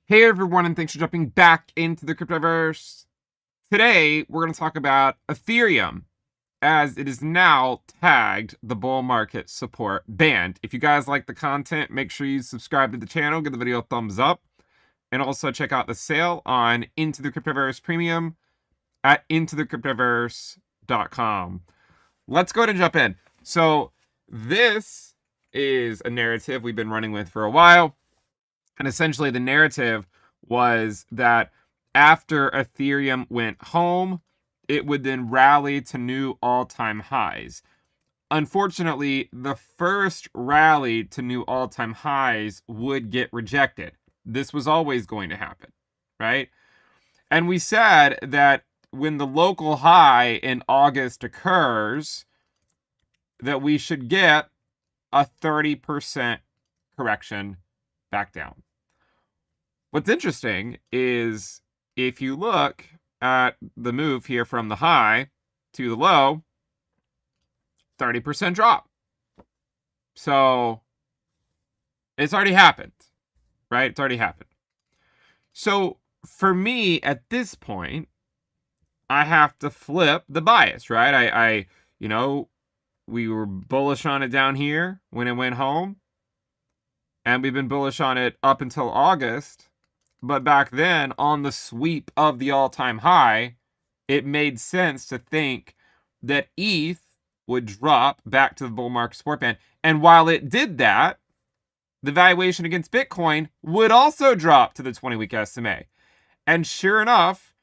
Hey everyone, and thanks for jumping back into the cryptoverse. Today, we're going to talk about Ethereum, as it is now tagged the bull market support band. If you guys like the content, make sure you subscribe to the channel, give the video a thumbs up, and also check out the sale on Into the Cryptoverse Premium at intothecryptoverse.com. Let's go ahead and jump in. So, this is a narrative we've been running with for a while. And essentially, the narrative was that after Ethereum went home, it would then rally to new all-time highs. Unfortunately, the first rally to new all-time highs would get rejected. This was always going to happen, right? And we said that when the local high in August occurs, that we should get a 30% correction back down. What's interesting is if you look at the move here from the high to the low, 30% drop. So it's already happened, right? It's already happened. So for me at this point, I have to flip the bias, right? We were bullish on it down here when it went home. And we've been bullish on it up until August. But back then, on the sweep of the all-time high, it made sense to think that ETH would drop back to the bull market support band. And while it did that, the valuation against Bitcoin would also drop to the 20-week SMA. And sure enough,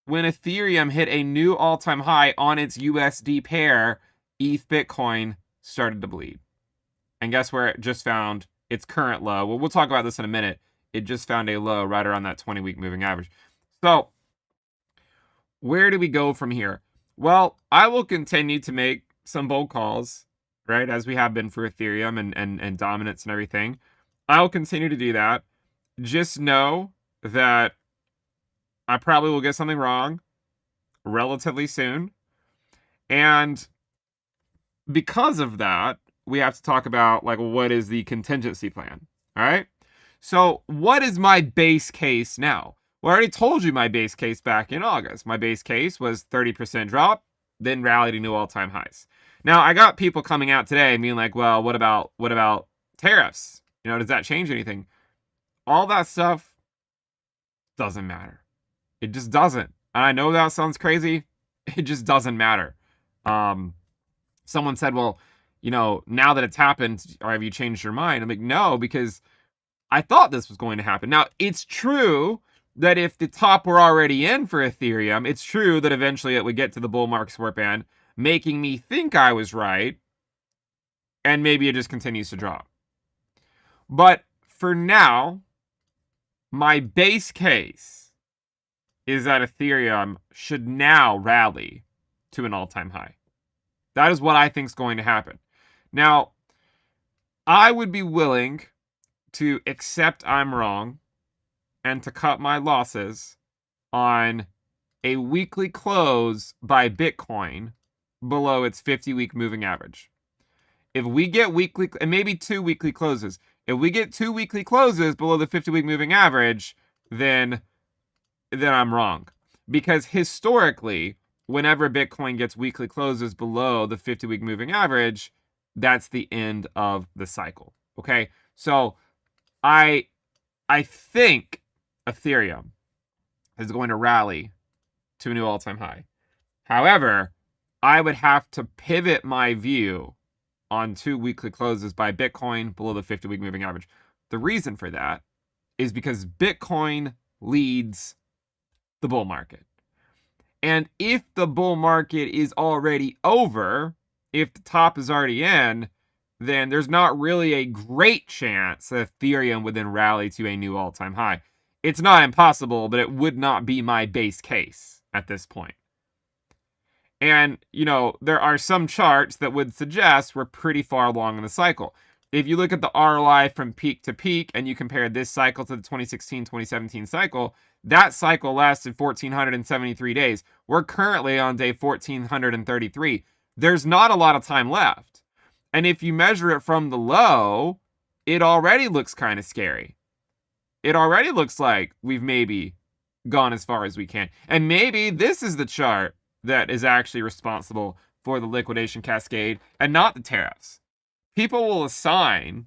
when Ethereum hit a new all-time high on its USD pair, ETH Bitcoin started to bleed. And guess where it just found its current low? Well, we'll talk about this in a minute. It just found a low right around that 20-week moving average. So, where do we go from here? Well, I will continue to make some bold calls, right, as we have been for Ethereum and dominance and everything. I'll continue to do that. Just know that I probably will get something wrong relatively soon. And because of that, we have to talk about, like, what is the contingency plan, all right? So what is my base case now? Well, I already told you my base case back in August. My base case was 30% drop, then rally to new all-time highs. Now, I got people coming out today and being like, well, what about tariffs? Does that change anything? All that stuff doesn't matter. It just doesn't. And I know that sounds crazy. It just doesn't matter. Someone said, well, now that it's happened, or have you changed your mind? I'm like, no, because I thought this was going to happen. Now, it's true that if the top were already in for Ethereum, it's true that eventually it would get to the bull market support band, making me think I was right, and maybe it just continues to drop. But for now, my base case is that Ethereum should now rally to an all-time high. That is what I think is going to happen. Now, I would be willing to accept I'm wrong and to cut my losses on a weekly close by Bitcoin below its 50-week moving average. If we get weekly, and maybe 2 weekly closes, if we get 2 weekly closes below the 50-week moving average, then I'm wrong. Because historically, whenever Bitcoin gets weekly closes below the 50-week moving average, that's the end of the cycle. Okay? So I think Ethereum is going to rally to a new all-time high. However, I would have to pivot my view on 2 weekly closes by Bitcoin below the 50-week moving average. The reason for that is because Bitcoin leads the bull market. And if the bull market is already over, if the top is already in, then there's not really a great chance that Ethereum would then rally to a new all-time high. It's not impossible, but it would not be my base case at this point. And, there are some charts that would suggest we're pretty far along in the cycle. If you look at the ROI from peak to peak and you compare this cycle to the 2016-2017 cycle, that cycle lasted 1,473 days. We're currently on day 1,433. There's not a lot of time left. And if you measure it from the low, it already looks kind of scary. it already looks like we've maybe gone as far as we can. And maybe this is the chart that is actually responsible for the liquidation cascade and not the tariffs. People will assign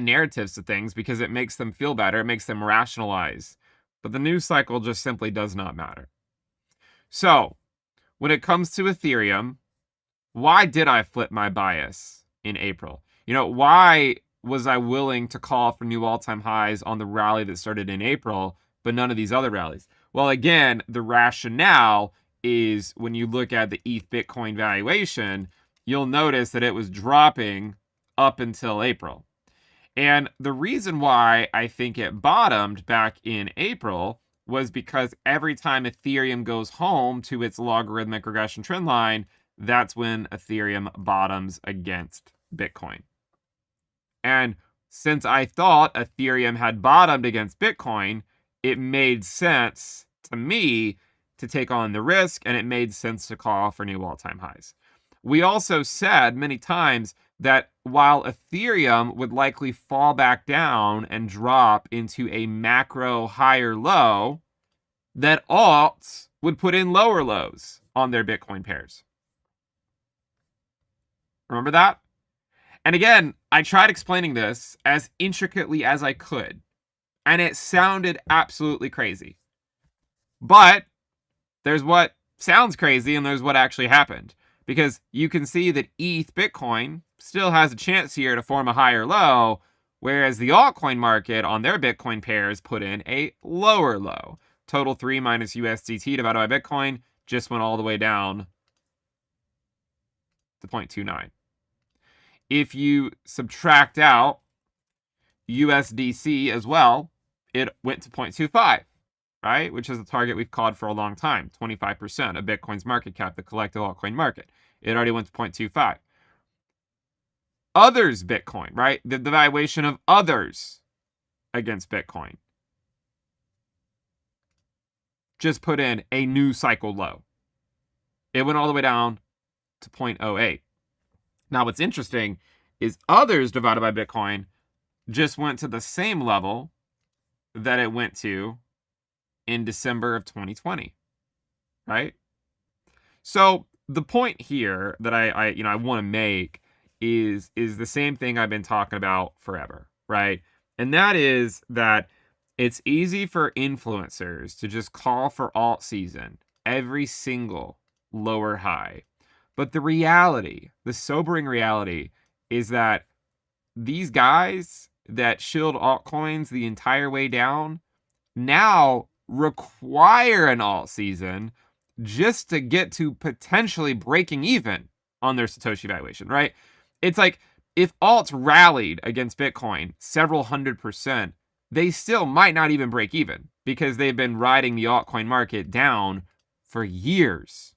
narratives to things because it makes them feel better, it makes them rationalize. But the news cycle just simply does not matter. So, when it comes to Ethereum, why did I flip my bias in April? Why was I willing to call for new all-time highs on the rally that started in April, but none of these other rallies? Well, again, the rationale is when you look at the ETH Bitcoin valuation, you'll notice that it was dropping up until April. And the reason why I think it bottomed back in April was because every time Ethereum goes home to its logarithmic regression trend line, that's when Ethereum bottoms against Bitcoin. And since I thought Ethereum had bottomed against Bitcoin, it made sense to me to take on the risk, and it made sense to call for new all-time highs. We also said many times that while Ethereum would likely fall back down and drop into a macro higher low, that alts would put in lower lows on their Bitcoin pairs. Remember that? And again, I tried explaining this as intricately as I could, and it sounded absolutely crazy. But there's what sounds crazy and there's what actually happened. Because you can see that ETH Bitcoin still has a chance here to form a higher low, whereas the altcoin market on their Bitcoin pairs put in a lower low. Total 3 minus USDT divided by Bitcoin just went all the way down to 0.29. If you subtract out USDC as well, it went to 0.25. Right? Which is a target we've called for a long time, 25% of Bitcoin's market cap, the collective altcoin market. It already went to 0.25. Others Bitcoin, right? The valuation of others against Bitcoin just put in a new cycle low. It went all the way down to 0.08. Now, what's interesting is others divided by Bitcoin just went to the same level that it went to in December of 2020, right? So the point here that I want to make is the same thing I've been talking about forever, right? And that is that it's easy for influencers to just call for alt season every single lower high. But the reality, the sobering reality, is that these guys that shilled altcoins the entire way down now require an alt season just to get to potentially breaking even on their Satoshi valuation, right? It's like if alts rallied against Bitcoin several 100%, they still might not even break even because they've been riding the altcoin market down for years.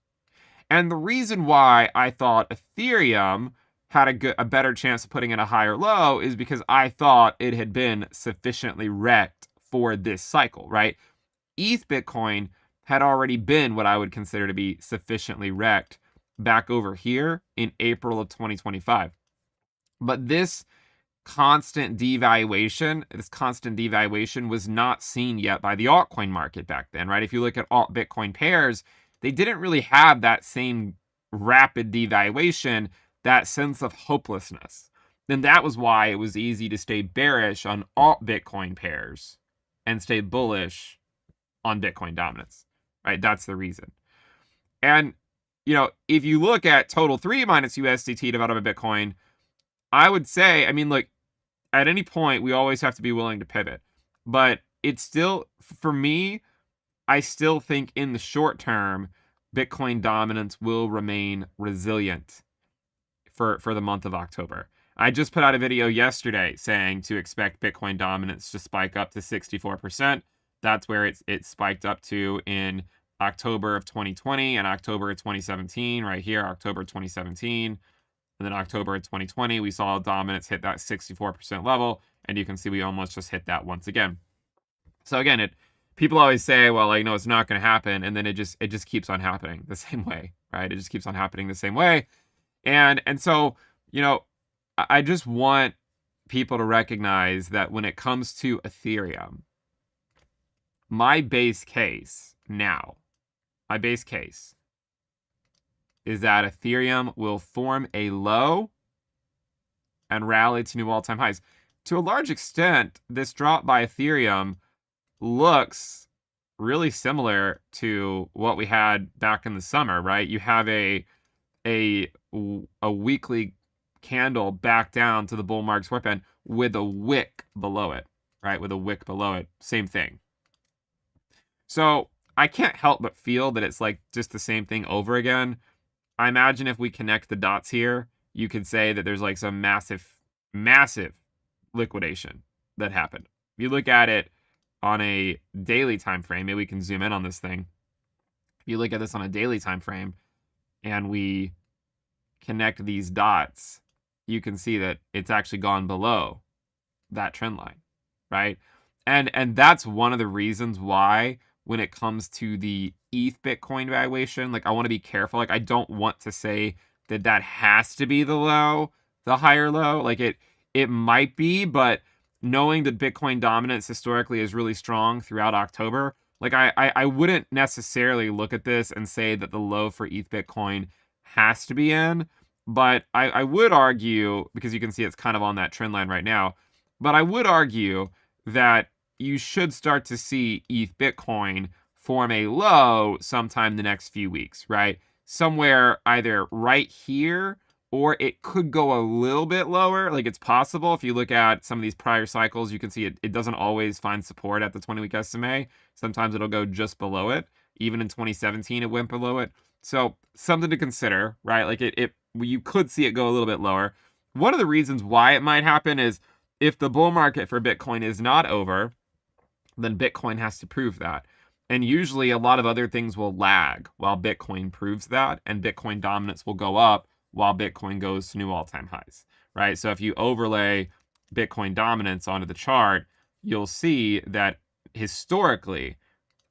And the reason why I thought Ethereum had a better chance of putting in a higher low is because I thought it had been sufficiently wrecked for this cycle, right? ETH Bitcoin had already been what I would consider to be sufficiently wrecked back over here in April of 2025. But this constant devaluation was not seen yet by the altcoin market back then, right? If you look at alt Bitcoin pairs, they didn't really have that same rapid devaluation, that sense of hopelessness. And that was why it was easy to stay bearish on alt Bitcoin pairs and stay bullish on Bitcoin dominance, right? That's the reason. And, if you look at total 3 minus USDT divided by Bitcoin, I would say, look, at any point, we always have to be willing to pivot. But it's still, for me, I still think in the short term, Bitcoin dominance will remain resilient for the month of October. I just put out a video yesterday saying to expect Bitcoin dominance to spike up to 64%. That's where it spiked up to in October of 2020 and October of 2017, right here, October 2017. And then October of 2020, we saw dominance hit that 64% level. And you can see we almost just hit that once again. So again, people always say, well, it's not going to happen. And then it just keeps on happening the same way, right? It just keeps on happening the same way. And so, I just want people to recognize that when it comes to Ethereum, my base case is that Ethereum will form a low and rally to new all-time highs. To a large extent, this drop by Ethereum looks really similar to what we had back in the summer, right? You have a weekly candle back down to the bull market support band with a wick below it, right? With a wick below it, same thing. So I can't help but feel that it's like just the same thing over again. I imagine if we connect the dots here, you could say that there's like some massive liquidation that happened. If you look at it on a daily time frame, maybe we can zoom in on this thing. If you look at this on a daily time frame and we connect these dots, you can see that it's actually gone below that trend line, right? And that's one of the reasons why when it comes to the ETH Bitcoin valuation, like I want to be careful. Like I don't want to say that that has to be the low, the higher low. Like it might be, but knowing that Bitcoin dominance historically is really strong throughout October, like I wouldn't necessarily look at this and say that the low for ETH Bitcoin has to be in. But I would argue, because you can see it's kind of on that trend line right now, but I would argue that you should start to see ETH Bitcoin form a low sometime the next few weeks, right? Somewhere either right here, or it could go a little bit lower. Like it's possible. If you look at some of these prior cycles, you can see it doesn't always find support at the 20-week SMA. Sometimes it'll go just below it. Even in 2017, it went below it. So something to consider, right? Like you could see it go a little bit lower. One of the reasons why it might happen is if the bull market for Bitcoin is not over, then Bitcoin has to prove that. And usually a lot of other things will lag while Bitcoin proves that, and Bitcoin dominance will go up while Bitcoin goes to new all-time highs, right? So if you overlay Bitcoin dominance onto the chart, you'll see that historically,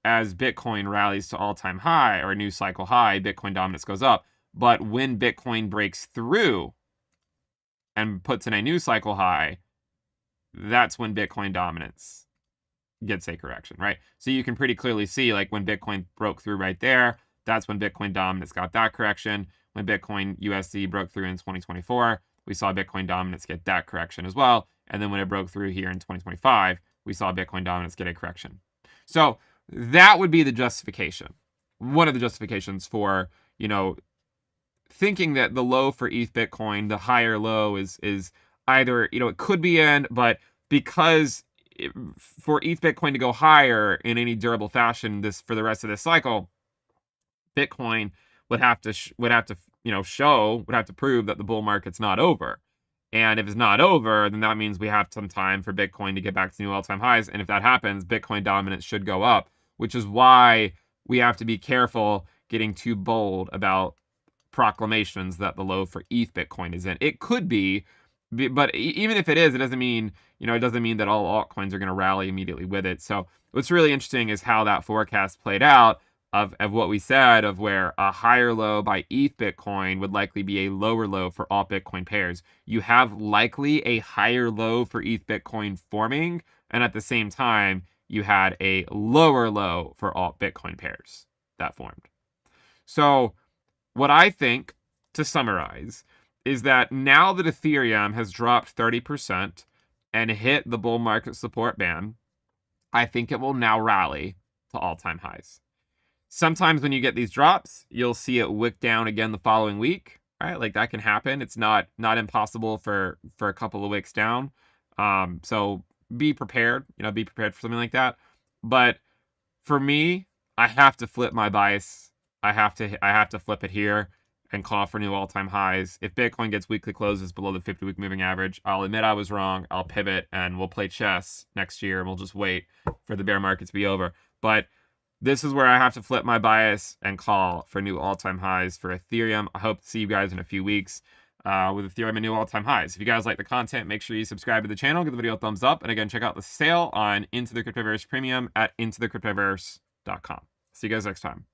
as Bitcoin rallies to all-time high or a new cycle high, Bitcoin dominance goes up. But when Bitcoin breaks through and puts in a new cycle high, that's when Bitcoin dominance gets a correction, right? So you can pretty clearly see, like when Bitcoin broke through right there, that's when Bitcoin dominance got that correction. When Bitcoin USD broke through in 2024, we saw Bitcoin dominance get that correction as well. And then when it broke through here in 2025, we saw Bitcoin dominance get a correction. So that would be the justification. One of the justifications for, thinking that the low for ETH Bitcoin, the higher low is either, it could be in, but because for ETH Bitcoin to go higher in any durable fashion for the rest of this cycle, Bitcoin would have to prove that the bull market's not over. And if it's not over, then that means we have some time for Bitcoin to get back to new all-time highs. And if that happens, Bitcoin dominance should go up, which is why we have to be careful getting too bold about proclamations that the low for ETH Bitcoin is in. It could be, but even if it is, it doesn't mean, that all altcoins are going to rally immediately with it. So what's really interesting is how that forecast played out of what we said, of where a higher low by ETH Bitcoin would likely be a lower low for all Bitcoin pairs. You have likely a higher low for ETH Bitcoin forming, and at the same time, you had a lower low for all Bitcoin pairs that formed. So what I think, to summarize, is that now that Ethereum has dropped 30% and hit the bull market support band, I think it will now rally to all-time highs. Sometimes when you get these drops, you'll see it wick down again the following week, right? Like that can happen. It's not impossible for a couple of wicks down. So be prepared, be prepared for something like that. But for me, I have to flip my bias. I have to flip it here and call for new all-time highs. If Bitcoin gets weekly closes below the 50-week moving average, I'll admit I was wrong. I'll pivot and we'll play chess next year and we'll just wait for the bear market to be over. But this is where I have to flip my bias and call for new all-time highs for Ethereum. I hope to see you guys in a few weeks with Ethereum and new all-time highs. If you guys like the content, make sure you subscribe to the channel, give the video a thumbs up, and again, check out the sale on Into the Cryptoverse Premium at intothecryptoverse.com. See you guys next time.